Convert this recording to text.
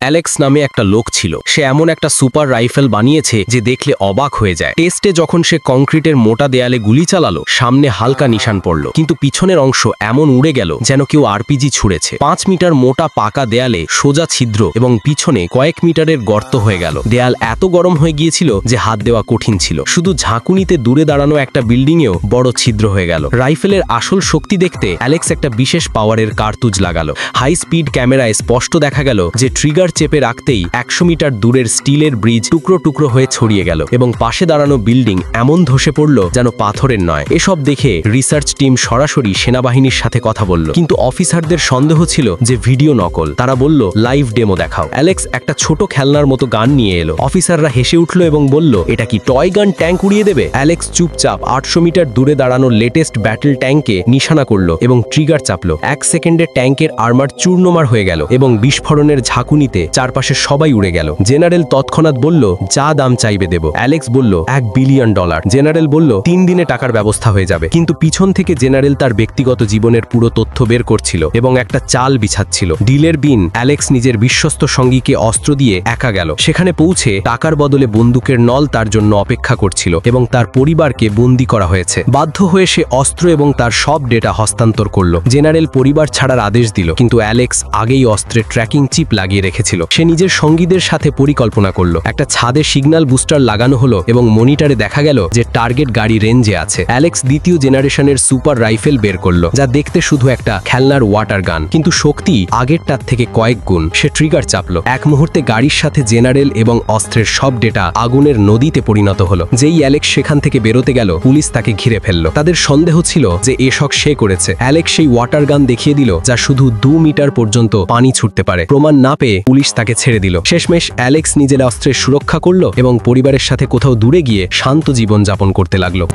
Alex নামে একটা লোক ছিল। সে এমন একটা সুপার রাইফেল বানিয়েছে যে দেখলে অবাক হয়ে যায়। টেস্টে যখন সে কংক্রিটের মোটা দেয়ালে গুলি চালালো, সামনে হালকা নিশান পড়ল, কিন্তু পিছনের অংশ এমন উড়ে গেল যেন কেউ আরপিজি ছুঁড়েছে। 5 মিটার মোটা পাকা দেয়ালে সোজা ছিদ্র এবং পিছনে কয়েক মিটারের গর্ত হয়ে গেল। দেয়াল এত গরম হয়ে গিয়েছিল যে হাত দেওয়া কঠিন ছিল। শুধু ঝাঁকুনিতে দূরে দাঁড়ানো একটা বিল্ডিংয়েও বড় ছিদ্র হয়ে গেল। রাইফেলের আসল শক্তি দেখতে অ্যালেক্স একটা বিশেষ পাওয়ারের কার্তুজ লাগালো। হাই স্পিড ক্যামেরায় স্পষ্ট দেখা গেল যে ট্রিগার চেপে রাখতেই 100 মিটার দূরের স্টিলের ব্রিজ টুকরো টুকরো হয়ে ছড়িয়ে গেল এবং পাশে দাঁড়ানো বিল্ডিং এমন ধসে পড়ল যেন পাথরের নয়। এসব দেখে রিসার্চ টিম সরাসরি সেনাবাহিনীর সাথে কথা বলল, কিন্তু অফিসারদের সন্দেহ ছিল যে ভিডিও নকল। তারা বলল, লাইভ ডেমো দেখাও। অ্যালেক্স একটা ছোট খেলনার মতো গান নিয়ে এলো। অফিসাররা হেসে উঠল এবং বলল, এটা কি টয় গান ট্যাঙ্ক উড়িয়ে দেবে? অ্যালেক্স চুপচাপ 800 মিটার দূরে দাঁড়ানো লেটেস্ট ব্যাটল ট্যাঙ্কে নিশানা করলো এবং ট্রিগার চাপলো। 1 সেকেন্ডে ট্যাঙ্কের আর্মার চূর্ণমার হয়ে গেল এবং বিস্ফোরণের ঝাঁকুনিতে চারপাশে সবাই উড়ে গেল। জেনারেল তৎক্ষণাৎ বলল, যা দাম চাইবে দেব। অ্যালেক্স বলল, $1 বিলিয়ন। জেনারেল বলল, 3 দিনে টাকার ব্যবস্থা হয়ে যাবে। কিন্তু পিছন থেকে জেনারেল তার ব্যক্তিগত জীবনের পুরো তথ্য বের করছিল এবং একটা চাল বিছাচ্ছিল। ডিলের দিন অ্যালেক্স নিজের বিশ্বস্ত সঙ্গীকে অস্ত্র দিয়ে একা গেল। সেখানে পৌঁছে টাকার বদলে বন্দুকের নল তার জন্য অপেক্ষা করছিল এবং তার পরিবারকে বন্দী করা হয়েছে। বাধ্য হয়ে সে অস্ত্র এবং তার সব ডেটা হস্তান্তর করল। জেনারেল পরিবার ছাড়ার আদেশ দিল, কিন্তু অ্যালেক্স আগেই অস্ত্রের ট্র্যাকিং চিপ লাগিয়ে রেখেছিল। সে নিজের সঙ্গীদের সাথে পরিকল্পনা করল। একটা ছাদে সিগন্যাল বুস্টার লাগানো হলো এবং মনিটরে দেখা গেল যে টার্গেট গাড়ি রেঞ্জে আছে। অ্যালেক্স দ্বিতীয় জেনারেশনের সুপার রাইফেল বের করলো, যা দেখতে শুধু একটা খেলনার ওয়াটার গান, কিন্তু শক্তি আগেরটার থেকে কয়েক গুণ। সে ট্রিগার চাপলো। এক মুহূর্তে গাড়ির সাথে জেনারেল এবং অস্ত্রের সব ডেটা আগুনের নদীতে পরিণত হলো। যেই অ্যালেক্স সেখান থেকে বেরোতে গেল, পুলিশ তাকে ঘিরে ফেলল। তাদের সন্দেহ ছিল যে এসব সে করেছে। অ্যালেক্স সেই ওয়াটার গান দেখিয়ে দিল, যা শুধু 2 মিটার পর্যন্ত পানি ছুটতে পারে। প্রমাণ না পেয়ে পুলিশ তাকে ছেড়ে দিল। শেষমেশ অ্যালেক্স নিজের অস্ত্রের সুরক্ষা করলো এবং পরিবারের সাথে কোথাও দূরে গিয়ে শান্ত জীবন যাপন করতে লাগলো।